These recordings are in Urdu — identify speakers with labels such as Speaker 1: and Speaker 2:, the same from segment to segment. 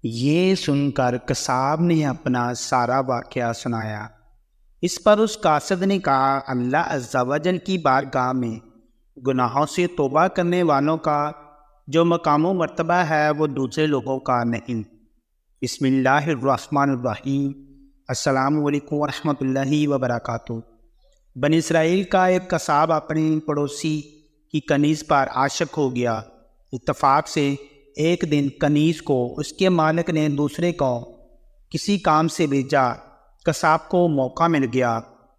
Speaker 1: یہ سن کر قصاب نے اپنا سارا واقعہ سنایا۔ اس پر اس قاصد نے کہا، اللہ عز و جل کی بارگاہ میں گناہوں سے توبہ کرنے والوں کا جو مقام و مرتبہ ہے وہ دوسرے لوگوں کا نہیں۔ بسم اللہ الرحمن الرحیم۔ السلام علیکم ورحمۃ اللہ وبرکاتہ۔ بنی اسرائیل کا ایک قصاب اپنے پڑوسی کی کنیز پر عاشق ہو گیا۔ اتفاق سے ایک دن کنیز کو اس کے مالک نے دوسرے کو کسی کام سے بھیجا۔ قصاب کو موقع مل گیا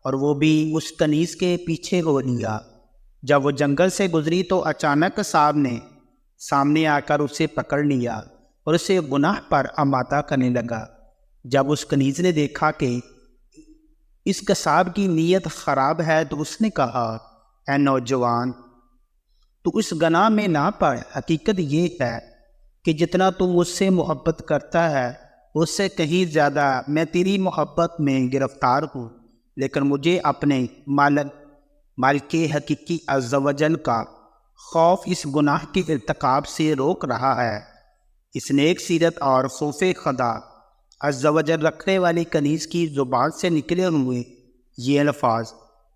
Speaker 1: اور وہ بھی اس کنیز کے پیچھے ہو لیا۔ جب وہ جنگل سے گزری تو اچانک قصاب نے سامنے آ کر اسے پکڑ لیا اور اسے گناہ پر آمادہ کرنے لگا۔ جب اس کنیز نے دیکھا کہ اس قصاب کی نیت خراب ہے تو اس نے کہا، اے نوجوان، تو اس گناہ میں نہ پڑ۔ حقیقت یہ ہے کہ جتنا تو مجھ سے محبت کرتا ہے اس سے کہیں زیادہ میں تیری محبت میں گرفتار ہوں، لیکن مجھے اپنے مالک حقیقی عز و جل کا خوف اس گناہ کے ارتکاب سے روک رہا ہے۔ اس نیک سیرت اور خوف خدا عز و جل رکھنے والی کنیز کی زبان سے نکلے ہوئے یہ الفاظ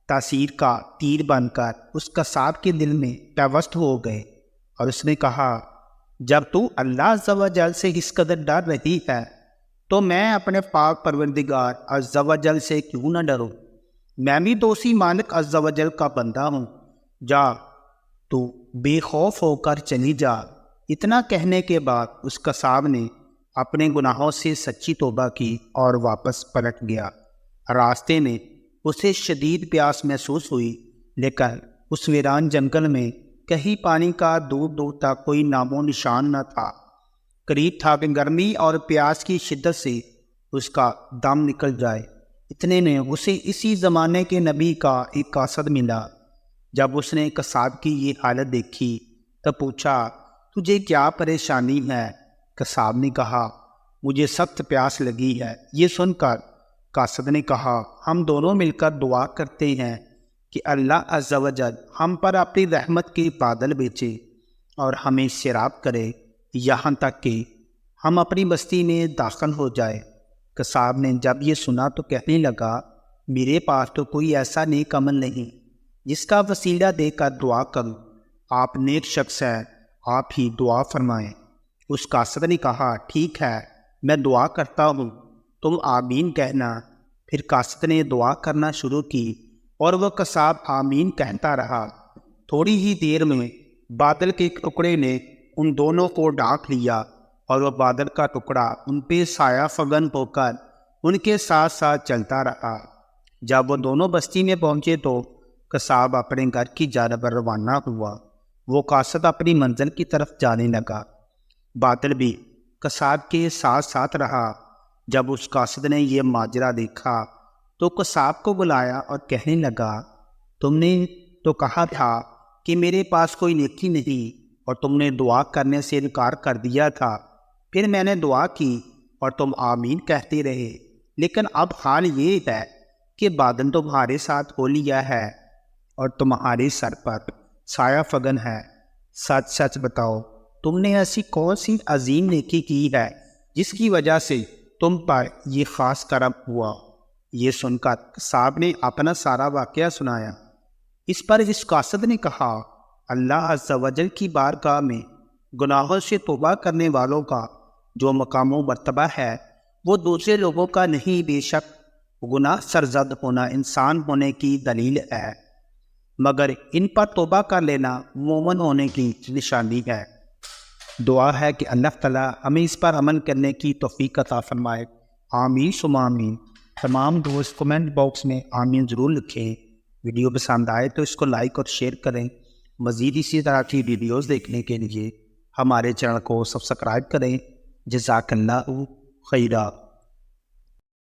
Speaker 1: تاثیر کا تیر بن کر اس قصاب کے دل میں پیوست ہو گئے، اور اس نے کہا، جب تو اللہ عز و جل سے اس قدر ڈر رہی ہے تو میں اپنے پاک پروردگار عز و جل سے کیوں نہ ڈروں؟ میں بھی تو اسی مالک عز و جل کا بندہ ہوں۔ جا، تو بے خوف ہو کر چلی جا۔ اتنا کہنے کے بعد اس قصاب نے اپنے گناہوں سے سچی توبہ کی اور واپس پلٹ گیا۔ راستے میں اسے شدید پیاس محسوس ہوئی، لیکن اس ویران جنگل میں کہیں پانی کا دور دور تک کوئی نام و نشان نہ تھا۔ قریب تھا کہ گرمی اور پیاس کی شدت سے اس کا دم نکل جائے۔ اتنے میں اسے اسی زمانے کے نبی کا ایک قاصد ملا۔ جب اس نے قصاب کی یہ حالت دیکھی تو پوچھا، تجھے کیا پریشانی ہے؟ قصاب نے کہا، مجھے سخت پیاس لگی ہے۔ یہ سن کر قاصد نے کہا، ہم دونوں مل کر دعا کرتے ہیں کہ اللہ عز و جل ہم پر اپنی رحمت کے بادل بھیجے اور ہمیں سیراب کرے یہاں تک کہ ہم اپنی بستی میں داخل ہو جائے۔ قصاب نے جب یہ سنا تو کہنے لگا، میرے پاس تو کوئی ایسا نیک عمل نہیں جس کا وسیلہ دے کر دعا کروں۔ آپ نیک شخص ہیں، آپ ہی دعا فرمائیں۔ اس قاصد نے کہا، ٹھیک ہے، میں دعا کرتا ہوں، تم آمین کہنا۔ پھر قاصد نے دعا کرنا شروع کی اور وہ قصاب آمین کہتا رہا۔ تھوڑی ہی دیر میں بادل کے ایک ٹکڑے نے ان دونوں کو ڈھانک لیا اور وہ بادل کا ٹکڑا ان پہ سایہ فگن ہو کر ان کے ساتھ ساتھ چلتا رہا۔ جب وہ دونوں بستی میں پہنچے تو قصاب اپنے گھر کی جانب روانہ ہوا۔ وہ قاصد اپنی منزل کی طرف جانے لگا۔ بادل بھی قصاب کے ساتھ ساتھ رہا۔ جب اس قاصد نے یہ ماجرا دیکھا تو قصاب کو بلایا اور کہنے لگا، تم نے تو کہا تھا کہ میرے پاس کوئی نیکی نہیں اور تم نے دعا کرنے سے انکار کر دیا تھا۔ پھر میں نے دعا کی اور تم آمین کہتے رہے، لیکن اب حال یہ ہے کہ بادل تمہارے ساتھ ہو لیا ہے اور تمہارے سر پر سایہ فگن ہے۔ سچ سچ بتاؤ، تم نے ایسی کون سی عظیم نیکی کی ہے جس کی وجہ سے تم پر یہ خاص کرم ہوا؟ یہ سن کر قصاب نے اپنا سارا واقعہ سنایا۔ اس پر اس قاصد نے کہا، اللہ عز و جل کی بارگاہ میں گناہوں سے توبہ کرنے والوں کا جو مقام و مرتبہ ہے وہ دوسرے لوگوں کا نہیں، بے شک گناہ سرزد ہونا انسان ہونے کی دلیل ہے، مگر ان پر توبہ کر لینا مومن ہونے کی نشانی ہے۔ دعا ہے کہ اللہ تعالیٰ ہمیں اس پر عمل کرنے کی توفیق عطا فرمائے۔ آمین ثم آمین۔ تمام دوست کمنٹ باکس میں آمین ضرور لکھیں۔ ویڈیو پسند آئے تو اس کو لائک اور شیئر کریں۔ مزید اسی طرح کی ویڈیوز دیکھنے کے لیے ہمارے چینل کو سبسکرائب کریں۔ جزاک اللہ خیرہ۔